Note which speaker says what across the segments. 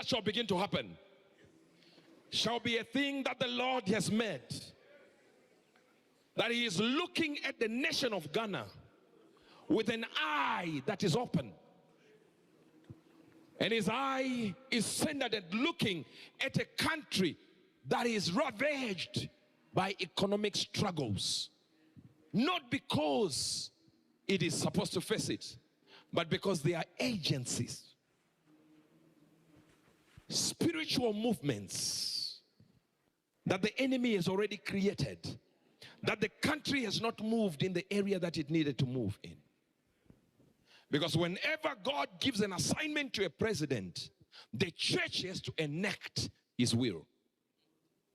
Speaker 1: shall begin to happen shall be a thing that the Lord has made. That he is looking at the nation of Ghana with an eye that is open. And his eye is centered at looking at a country that is ravaged by economic struggles. Not because it is supposed to face it, but because they are agencies, spiritual movements that the enemy has already created, that the country has not moved in the area that it needed to move in. Because whenever God gives an assignment to a president, the church has to enact his will.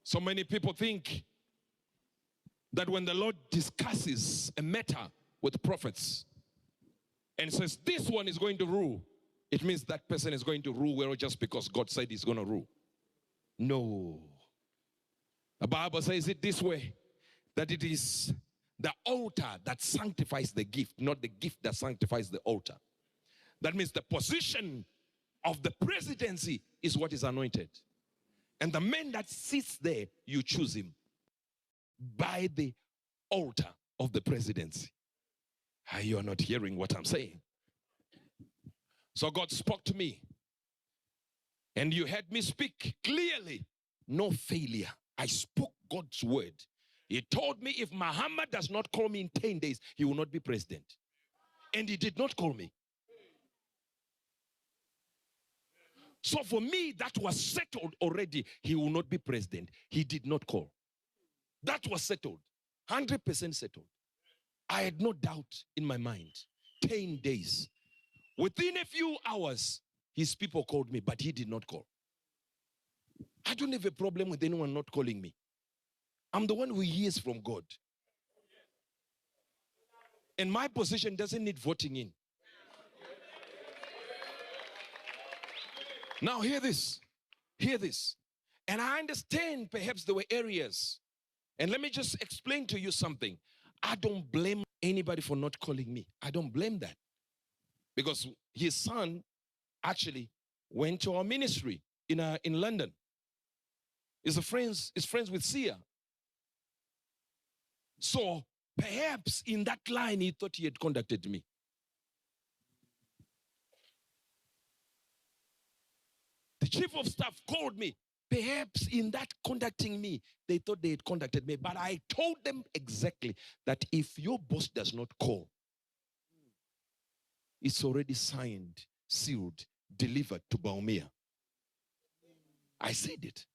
Speaker 1: So many people think that when the Lord discusses a matter with prophets and says this one is going to rule, it means that person is going to rule well just because God said he's going to rule. No. The Bible says it this way, that it is the altar that sanctifies the gift, not the gift that sanctifies the altar. That means the position of the presidency is what is anointed. And the man that sits there, you choose him by the altar of the presidency. You are not hearing what I'm saying. So God spoke to me. And you heard me speak clearly. No failure. I spoke God's word. He told me if Mahama does not call me in 10 days, he will not be president. And he did not call me. So for me, that was settled already. He will not be president. He did not call. That was settled. 100% settled. I had no doubt in my mind. 10 days. Within a few hours, his people called me, but he did not call. I don't have a problem with anyone not calling me. I'm the one who hears from God. And my position doesn't need voting in. Now hear this. Hear this. And I understand perhaps there were areas. And let me just explain to you something. I don't blame anybody for not calling me. I don't blame that. Because his son actually went to our ministry in London. He's friends with Sia. So perhaps in that line he thought he had contacted me. The chief of staff called me. Perhaps in that contacting me, they thought they had contacted me. But I told them exactly that if your boss does not call, it's already signed, sealed, delivered to Baumia. I said it.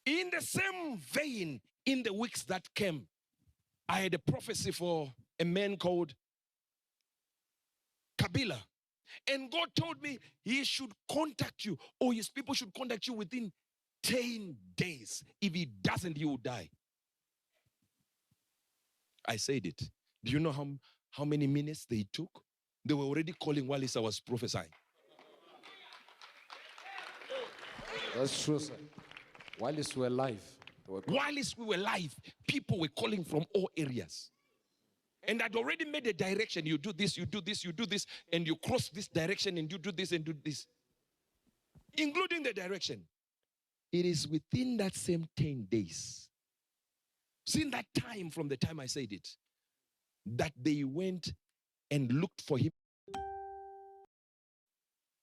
Speaker 1: In the same vein, in the weeks that came, I had a prophecy for a man called Kabila. And God told me he should contact you, or his people should contact you within 10 days. If he doesn't, he will die. I said it. Do you know how many minutes they took? They were already calling while I was prophesying.
Speaker 2: That's true, sir. While we were live.
Speaker 1: While we were live, people were calling from all areas. And I'd already made a direction. You do this, you do this, you do this, and you cross this direction, and you do this and do this. Including the direction. It is within that same 10 days. Since that time, from the time I said it, that they went and looked for him.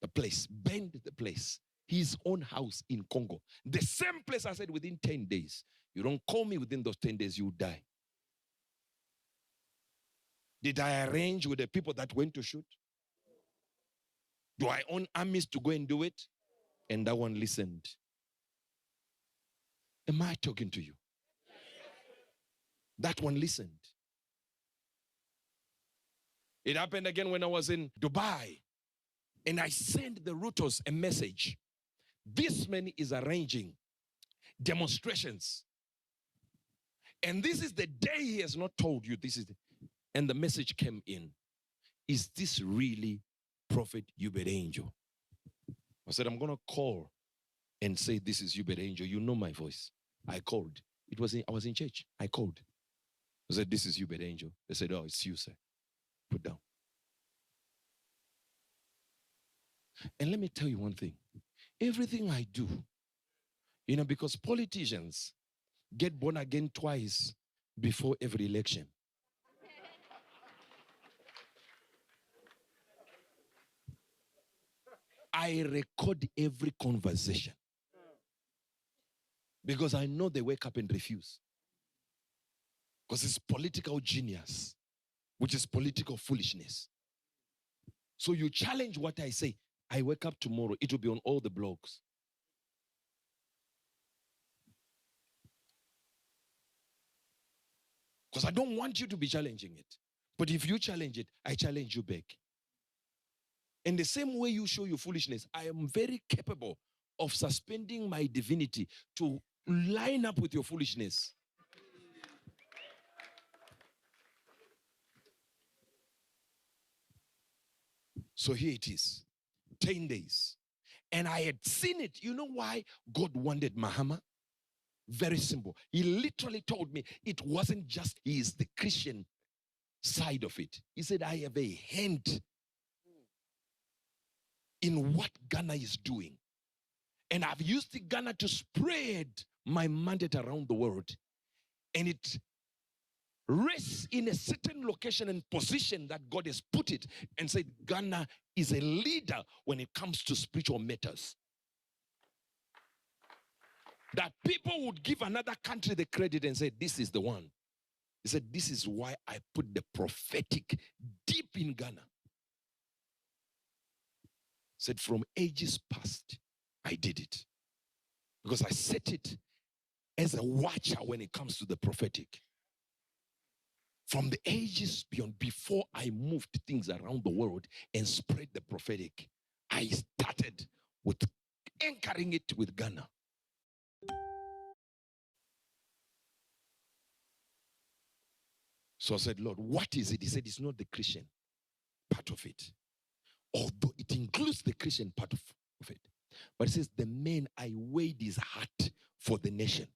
Speaker 1: The place, burned the place. His own house in Congo. The same place I said within 10 days. You don't call me within those 10 days, you die. Did I arrange with the people that went to shoot? Do I own armies to go and do it? And that one listened. Am I talking to you? That one listened. It happened again when I was in Dubai. And I sent the routers a message. This man is arranging demonstrations. And this is the day he has not told you. And the message came in. Is this really Prophet Hubert Angel? I said, I'm going to call and say, this is Hubert Angel. You know my voice. I called. I was in church. I called. I said, this is Hubert Angel. They said, oh, it's you, sir. Put down. And let me tell you one thing. Everything I do, because politicians get born again twice before every election. I record every conversation because I know they wake up and refuse. Because it's political genius, which is political foolishness. So you challenge what I say. I wake up tomorrow, it will be on all the blogs. Because I don't want you to be challenging it. But if you challenge it, I challenge you back. In the same way you show your foolishness, I am very capable of suspending my divinity to line up with your foolishness. So here it is, 10 days. And I had seen it. You know why God wanted Mahama? Very simple. He literally told me it wasn't just he is the Christian side of it. He said, I have a hand in what Ghana is doing. And I've used Ghana to spread my mandate around the world. And it rests in a certain location and position that God has put it, and said Ghana is a leader when it comes to spiritual matters. That people would give another country the credit and say, this is the one. He said, this is why I put the prophetic deep in Ghana. Said, from ages past, I did it. Because I set it as a watcher when it comes to the prophetic. From the ages beyond, before I moved things around the world and spread the prophetic, I started with anchoring it with Ghana. So I said, Lord, what is it? He said, it's not the Christian part of it. Although it includes the Christian part of it. But it says, the man, I weighed his heart for the nation.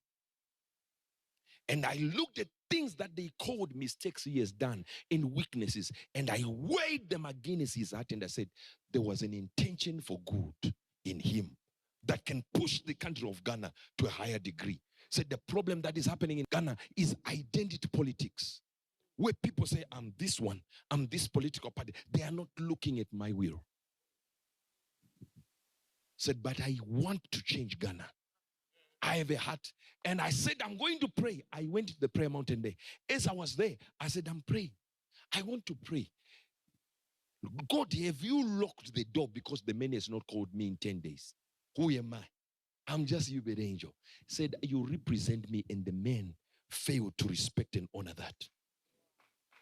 Speaker 1: And I looked at things that they called mistakes he has done in weaknesses. And I weighed them against his heart. And I said, there was an intention for good in him that can push the country of Ghana to a higher degree. Said the problem that is happening in Ghana is identity politics. Where people say, I'm this one, I'm this political party. They are not looking at my will. Said, but I want to change Ghana. I have a heart. And I said, I'm going to pray. I went to the prayer mountain there. As I was there, I said, I'm praying. I want to pray. God, have you locked the door because the man has not called me in 10 days? Who am I? I'm just you, the angel. Said, you represent me, and the man failed to respect and honor that.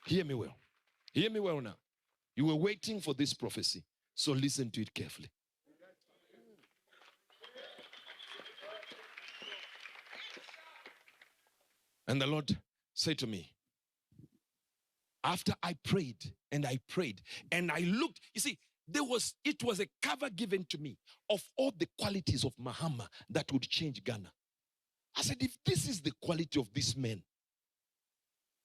Speaker 1: Hear me well. Hear me well now. You were waiting for this prophecy, so listen to it carefully. And the Lord said to me, after I prayed and I prayed and I looked, you see, it was a cover given to me of all the qualities of Mahama that would change Ghana. I said, if this is the quality of this man,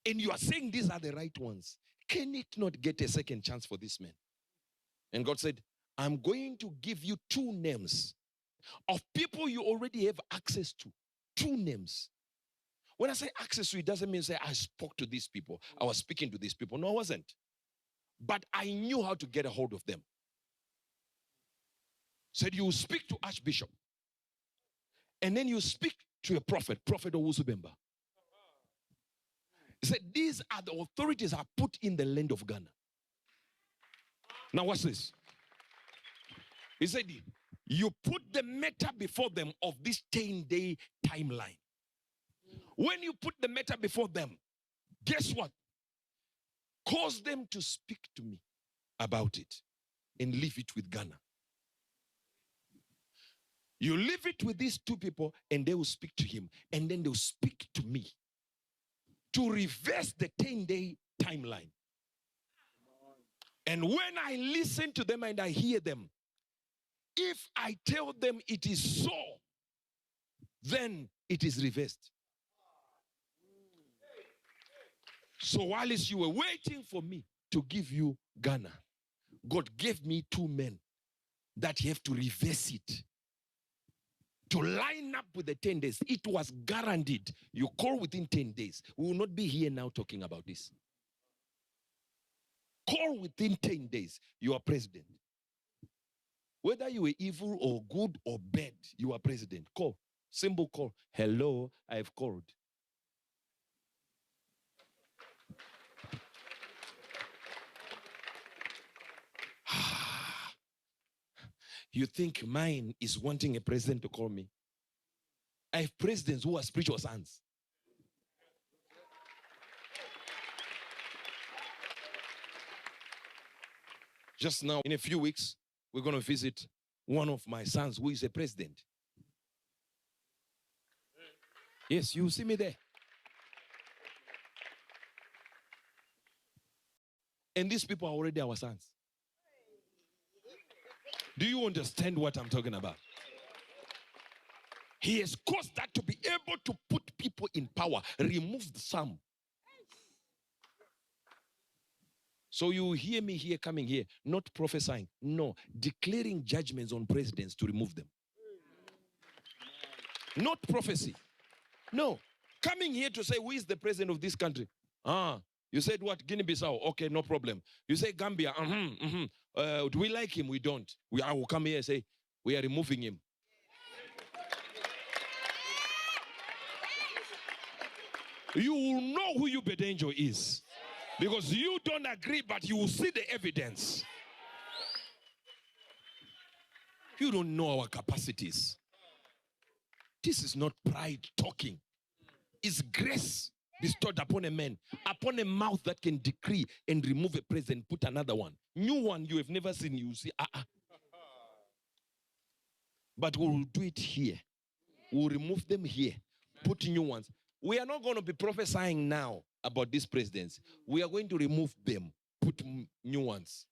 Speaker 1: and you are saying these are the right ones, can it not get a second chance for this man? And God said, I'm going to give you 2 names of people you already have access to. 2 names. When I say access to, it doesn't mean say I spoke to these people. I was speaking to these people. No, I wasn't. But I knew how to get a hold of them. Said you speak to Archbishop. And then you speak to a prophet, Prophet Owusu-Bemba. He said, these are the authorities I put in the land of Ghana. Now watch this. He said, you put the matter before them of this 10-day timeline. When you put the matter before them, guess what? Cause them to speak to me about it and leave it with Ghana. You leave it with these 2 people and they will speak to him, and then they'll speak to me to reverse the 10-day timeline. And when I listen to them and I hear them, if I tell them it is so, then it is reversed. So while you were waiting for me to give you Ghana, God gave me 2 men that you have to reverse it to line up with the 10 days. It was guaranteed. You call within 10 days. We will not be here now talking about this. Call within 10 days. You are president. Whether you were evil or good or bad, you are president. Call. Simple call. Hello, I have called. You think mine is wanting a president to call me? I have presidents who are spiritual sons. Just now, in a few weeks, we're going to visit one of my sons who is a president. Yes, you see me there. And these people are already our sons. Do you understand what I'm talking about? He has caused that to be able to put people in power, remove some. So you hear me here coming here, not prophesying, no, declaring judgments on presidents to remove them. Not prophecy. No, coming here to say, who is the president of this country? You said what? Guinea-Bissau. Okay, no problem. You say Gambia. Do we like him? We don't. I will come here and say, we are removing him. You will know who Ubedenjo is. Because you don't agree, but you will see the evidence. You don't know our capacities. This is not pride talking. It's grace bestowed upon a man, upon a mouth that can decree and remove a president, put another one. New one you have never seen, you see, But we will do it here. We will remove them here, put new ones. We are not going to be prophesying now about these presidents. We are going to remove them, put new ones.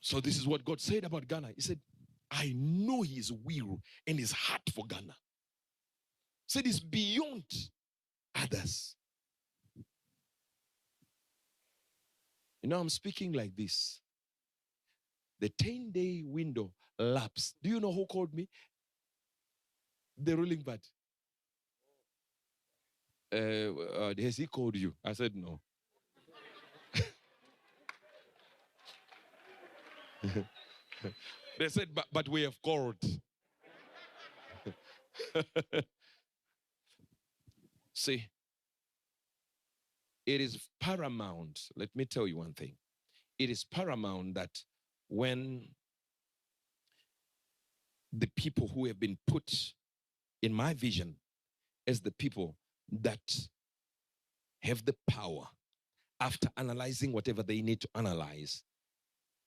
Speaker 1: So this is what God said about Ghana. He said, I know his will and his heart for Ghana. He said it's beyond others. You know, I'm speaking like this. The 10-day window lapsed. Do you know who called me? The ruling party. Has he called you? I said no. They said, but we have called. See, it is paramount. Let me tell you one thing. It is paramount that when the people who have been put in my vision as the people that have the power, after analyzing whatever they need to analyze,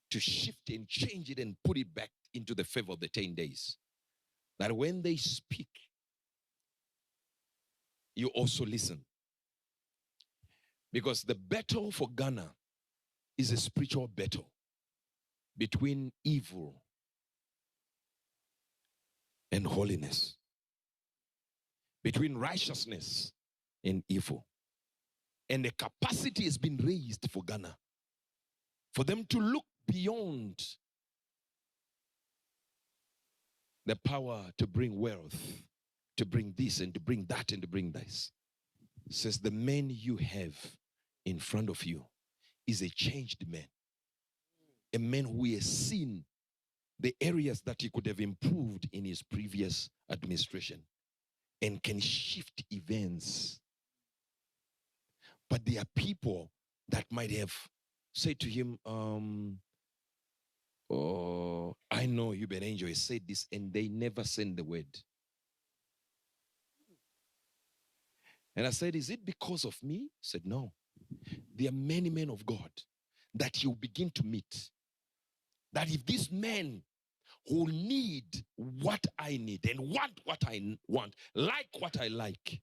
Speaker 1: to shift and change it and put it back into the favor of the 10 days. That when they speak, you also listen. Because the battle for Ghana is a spiritual battle between evil and holiness, between righteousness and evil. And the capacity has been raised for Ghana, for them to look beyond the power to bring wealth, to bring this and to bring that and to bring this. It says the man you have in front of you is a changed man, a man who has seen the areas that he could have improved in his previous administration and can shift events. But there are people that might have said to him, I know Ubedenjo has said this, and they never send the word. And I said, is it because of me? He said, no. There are many men of God that you begin to meet. That if this man who need what I need and want what I want, like what I like,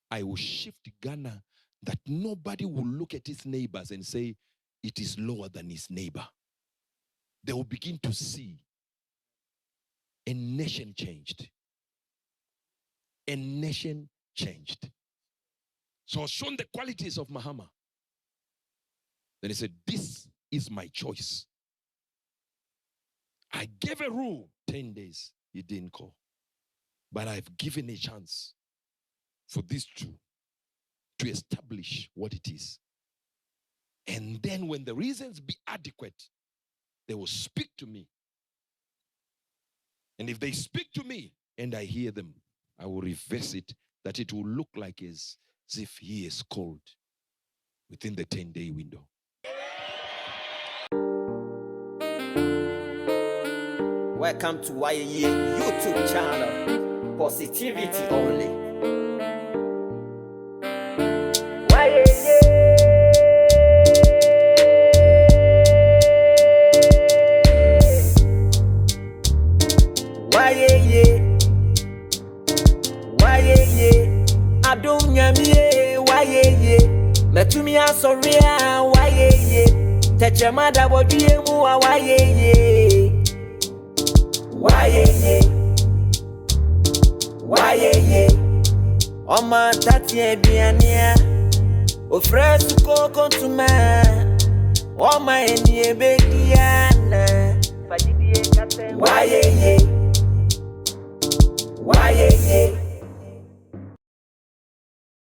Speaker 1: I will shift Ghana that nobody will look at his neighbors and say it is lower than his neighbor. They will begin to see a nation changed. A nation changed. So I was shown the qualities of Mahama. Then he said, this is my choice. I gave a rule, 10 days. He didn't call. But I've given a chance for these two to establish what it is. And then when the reasons be adequate, they will speak to me. And if they speak to me and I hear them, I will reverse it, that it will look like as if he is called within the 10-day window.
Speaker 3: Welcome to YAYA YouTube channel. Positivity only. YAYA. Adum nyamie YAYA. Metumi asoria YAYA. Techemada bodie mu YAYA. YAYA. Oma tati ebiania. Ofresu koko ntuma. Oma eni ebediana. YAYA.